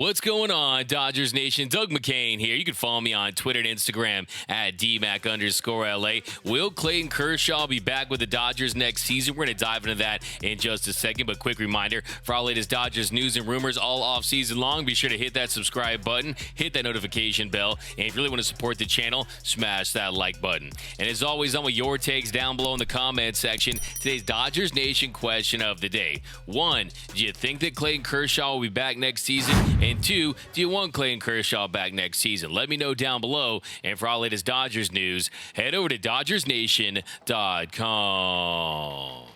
What's going on, Dodgers Nation? Doug McCain here. You can follow me on Twitter and Instagram at DMac_LA. Will Clayton Kershaw be back with the Dodgers next season? We're going to dive into that in just a second, but quick reminder, for all latest Dodgers news and rumors all off-season long, be sure to hit that subscribe button, hit that notification bell, and if you really want to support the channel, smash that like button. And as always, I'm with your takes down below in the comment section. Today's Dodgers Nation question of the day. 1, do you think that Clayton Kershaw will be back next season? And 2, do you want Clayton Kershaw back next season? Let me know down below. And for all latest Dodgers news, head over to DodgersNation.com.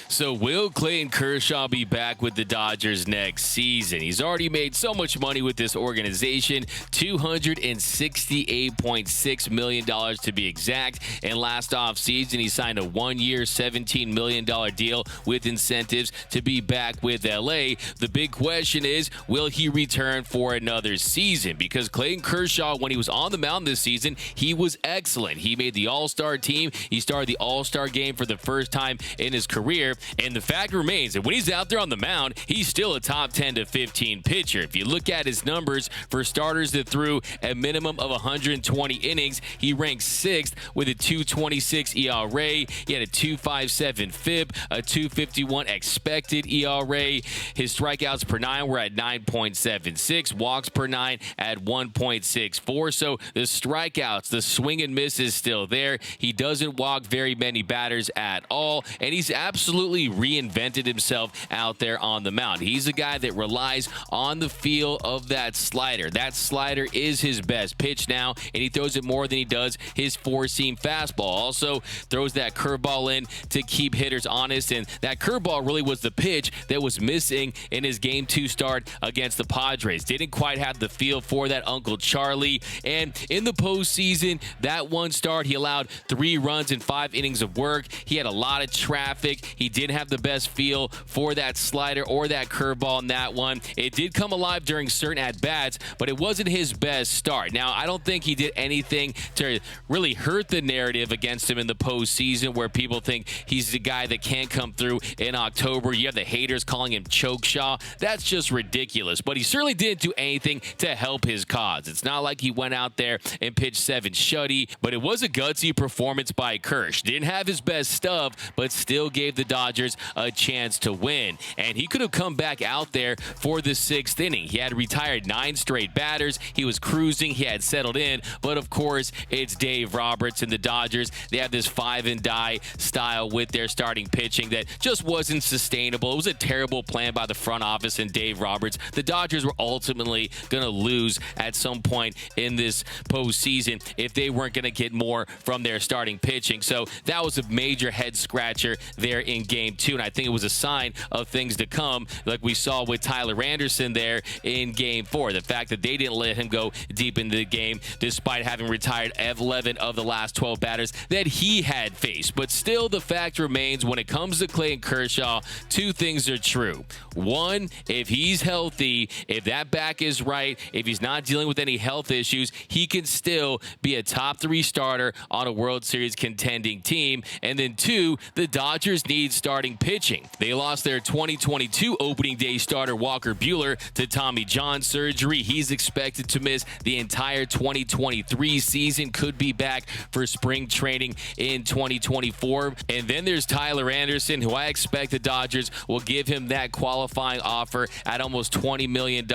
So will Clayton Kershaw be back with the Dodgers next season? He's already made so much money with this organization, $268.6 million to be exact. And last offseason, he signed a one-year, $17 million deal with incentives to be back with LA. The big question is, will he return for another season? Because Clayton Kershaw, when he was on the mound this season, he was excellent. He made the All-Star team. He started the All-Star game for the first time in his career. And the fact remains that when he's out there on the mound, he's still a top 10 to 15 pitcher. If you look at his numbers for starters that threw a minimum of 120 innings, he ranks 6th with a 2.26 ERA. He had a 2.57 FIP, a 2.51 expected ERA. His strikeouts per 9 were at 9.76, walks per 9 at 1.64. So the strikeouts, the swing and miss is still there. He doesn't walk very many batters at all, and he's absolutely reinvented himself out there on the mound. He's a guy that relies on the feel of that slider. That slider is his best pitch now, and he throws it more than he does his four-seam fastball. Also throws that curveball in to keep hitters honest, and that curveball really was the pitch that was missing in his Game 2 start against the Padres. Didn't quite have the feel for that Uncle Charlie, and in the postseason, that one start, he allowed 3 runs in 5 innings of work. He had a lot of traffic. He didn't have the best feel for that slider or that curveball in that one. It did come alive during certain at-bats, but it wasn't his best start. Now, I don't think he did anything to really hurt the narrative against him in the postseason, where people think he's the guy that can't come through in October. You have the haters calling him Chokeshaw. That's just ridiculous. But he certainly didn't do anything to help his cause. It's not like he went out there and pitched 7 shutty, but it was a gutsy performance by Kersh. Didn't have his best stuff, but still gave the Dodgers a chance to win. And he could have come back out there for the 6th inning. He had retired 9 straight batters. He was cruising. He had settled in. But of course, it's Dave Roberts and the Dodgers. They have this 5-and-die style with their starting pitching that just wasn't sustainable. It was a terrible plan by the front office and Dave Roberts. The Dodgers were ultimately going to lose at some point in this postseason if they weren't going to get more from their starting pitching. So that was a major head scratcher there in Game 2, and I think it was a sign of things to come, like we saw with Tyler Anderson there in Game 4. The fact that they didn't let him go deep into the game, despite having retired 11 of the last 12 batters that he had faced. But still, the fact remains, when it comes to Clayton Kershaw, 2 things are true. 1, if he's healthy, if that back is right, if he's not dealing with any health issues, he can still be a top 3 starter on a World Series contending team. And then 2, the Dodgers need starting pitching. They lost their 2022 opening day starter Walker Buehler to Tommy John surgery. He's expected to miss the entire 2023 season, could be back for spring training in 2024. And then there's Tyler Anderson, who I expect the Dodgers will give him that qualifying offer at almost $20 million.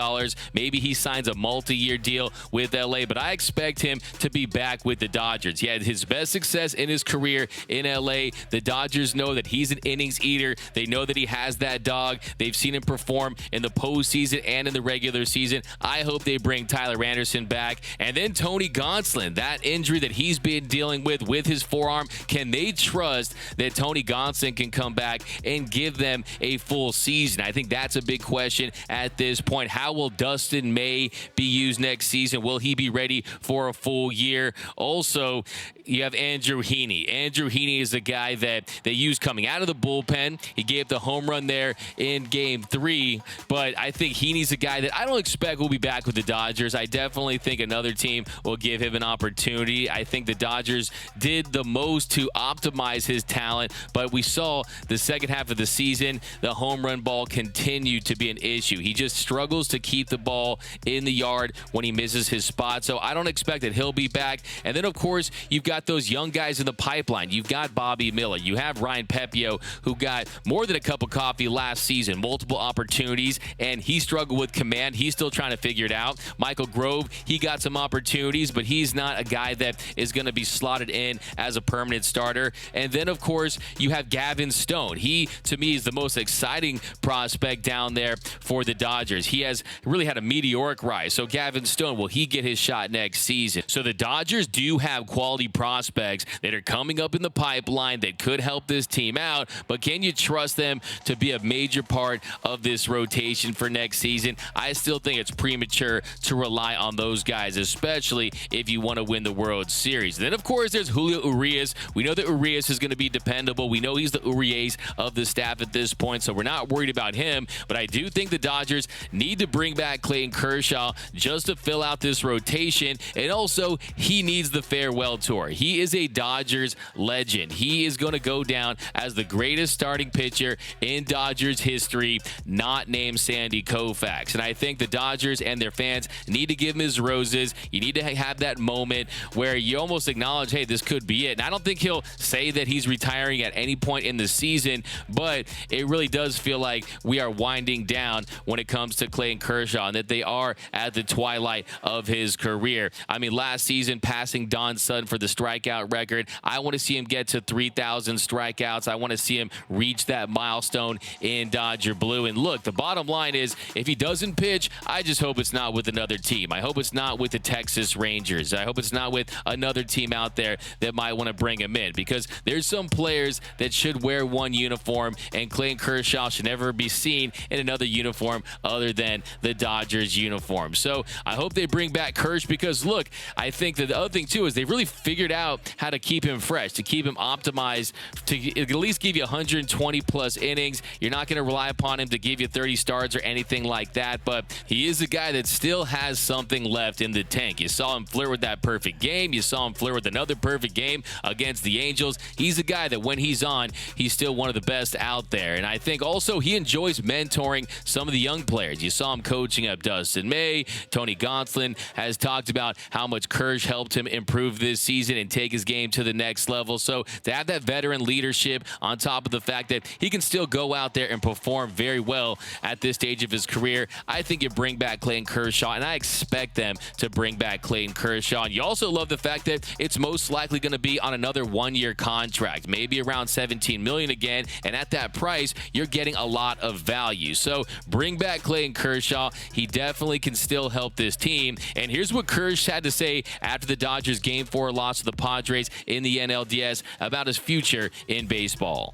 Maybe he signs a multi-year deal with LA, but I expect him to be back with the Dodgers. He had his best success in his career in LA. The Dodgers know that he's an innings eater. They know that he has that dog. They've seen him perform in the postseason and in the regular season. I hope they bring Tyler Anderson back. And then Tony Gonsolin, that injury that he's been dealing with his forearm, can they trust that Tony Gonsolin can come back and give them a full season? I think that's a big question at this point. How will Dustin May be used next season? Will he be ready for a full year? Also, you have Andrew Heaney. Andrew Heaney is a guy that they used coming out of the bullpen. He gave the home run there in Game 3, but I think Heaney's a guy that I don't expect will be back with the Dodgers. I definitely think another team will give him an opportunity. I think the Dodgers did the most to optimize his talent, but we saw the second half of the season, the home run ball continued to be an issue. He just struggles to keep the ball in the yard when he misses his spot, so I don't expect that he'll be back. And then, of course, you've got those young guys in the pipeline. You've got Bobby Miller. You have Ryan Pepio, who got more than a cup of coffee last season, multiple opportunities, and he struggled with command. He's still trying to figure it out. Michael Grove, he got some opportunities, but he's not a guy that is going to be slotted in as a permanent starter. And then, of course, you have Gavin Stone. He, to me, is the most exciting prospect down there for the Dodgers. He has really had a meteoric rise. So Gavin Stone, will he get his shot next season? So the Dodgers do have quality prospects that are coming up in the pipeline that could help this team out, but can you trust them to be a major part of this rotation for next season? I still think it's premature to rely on those guys, especially if you want to win the World Series. Then, of course, there's Julio Urias. We know that Urias is going to be dependable. We know he's the Urias of the staff at this point, so we're not worried about him, but I do think the Dodgers need to bring back Clayton Kershaw just to fill out this rotation, and also he needs the farewell tour. He is a Dodgers legend. He is going to go down as the greatest starting pitcher in Dodgers history, not named Sandy Koufax. And I think the Dodgers and their fans need to give him his roses. You need to have that moment where you almost acknowledge, hey, this could be it. And I don't think he'll say that he's retiring at any point in the season, but it really does feel like we are winding down when it comes to Clayton Kershaw and that they are at the twilight of his career. I mean, last season, passing Don Sutton for the strikeout record. I want to see him get to 3,000 strikeouts. I want to see him reach that milestone in Dodger blue. And look, the bottom line is, if he doesn't pitch, I just hope it's not with another team. I hope it's not with the Texas Rangers. I hope it's not with another team out there that might want to bring him in, because there's some players that should wear one uniform, and Clayton Kershaw should never be seen in another uniform other than the Dodgers uniform. So I hope they bring back Kersh, because look, I think that the other thing too is they've really figured out how to keep him fresh, to keep him optimized, to at least give you 120 plus innings. You're not going to rely upon him to give you 30 starts or anything like that, but he is a guy that still has something left in the tank. You saw him flirt with that perfect game. You saw him flirt with another perfect game against the Angels. He's a guy that when he's on, he's still one of the best out there. And I think also he enjoys mentoring some of the young players. You saw him coaching up Dustin May. Tony Gonsolin has talked about how much Kersh helped him improve this season and take his game to the next level. So to have that veteran leadership on top of the fact that he can still go out there and perform very well at this stage of his career, I think you bring back Clayton Kershaw, and I expect them to bring back Clayton Kershaw. And you also love the fact that it's most likely going to be on another one-year contract, maybe around $17 million again, and at that price, you're getting a lot of value. So bring back Clayton Kershaw. He definitely can still help this team. And here's what Kersh had to say after the Dodgers Game 4 loss to the Padres in the NLDS about his future in baseball.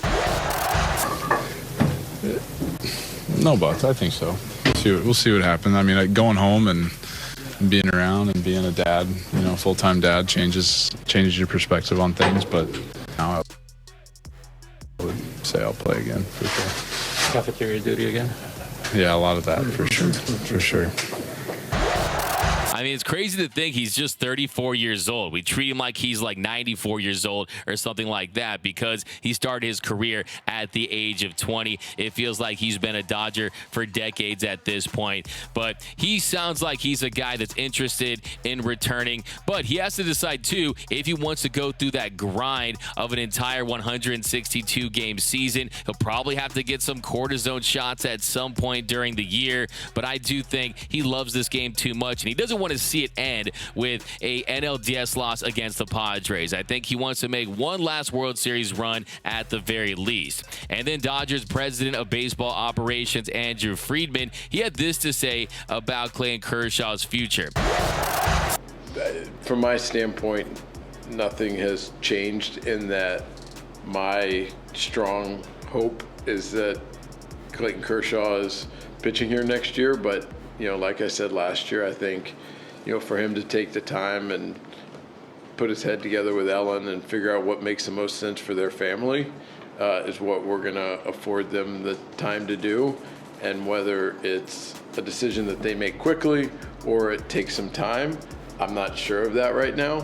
No buts, I think so. We'll see what happens. I mean, going home and being around and being a dad, full-time dad changes your perspective on things. But now I would say I'll play again for sure. Cafeteria duty again? Yeah, a lot of that for sure. For sure. I mean, it's crazy to think he's just 34 years old. We treat him like he's like 94 years old or something like that, because he started his career at the age of 20. It feels like he's been a Dodger for decades at this point. But he sounds like he's a guy that's interested in returning. But he has to decide, too, if he wants to go through that grind of an entire 162-game season. He'll probably have to get some cortisone shots at some point during the year. But I do think he loves this game too much, and he doesn't want to see it end with a NLDS loss against the Padres. I think he wants to make one last World Series run at the very least. And then Dodgers president of baseball operations, Andrew Friedman, he had this to say about Clayton Kershaw's future. From my standpoint, nothing has changed in that my strong hope is that Clayton Kershaw is pitching here next year. But, like I said last year, I think, for him to take the time and put his head together with Ellen and figure out what makes the most sense for their family, is what we're going to afford them the time to do. And whether it's a decision that they make quickly or it takes some time, I'm not sure of that right now.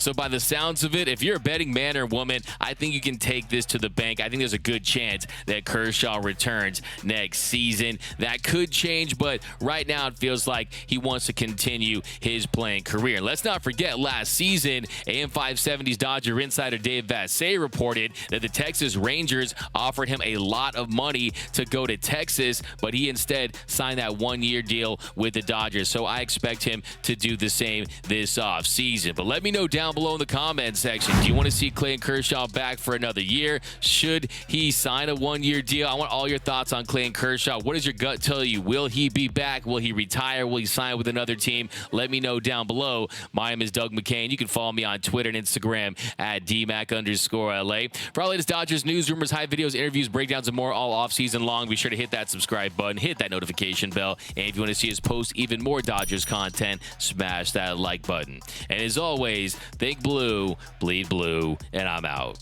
So by the sounds of it, if you're a betting man or woman, I think you can take this to the bank. I think there's a good chance that Kershaw returns next season. That could change, but right now it feels like he wants to continue his playing career. Let's not forget last season, AM 570's Dodger insider Dave Vassegh reported that the Texas Rangers offered him a lot of money to go to Texas, but he instead signed that one-year deal with the Dodgers. So I expect him to do the same this offseason. But let me know down below in the comment section, do you want to see Clayton Kershaw back for another year? Should he sign a one-year deal? I want all your thoughts on Clayton Kershaw. What does your gut tell you? Will he be back? Will he retire? Will he sign with another team? Let me know down below. My name is Doug McCain. You can follow me on Twitter and Instagram at DMac_LA. For all latest Dodgers news, rumors, high videos, interviews, breakdowns, and more all off-season long, be sure to hit that subscribe button, hit that notification bell, and if you want to see us post even more Dodgers content, smash that like button. And as always, think blue, bleed blue, and I'm out.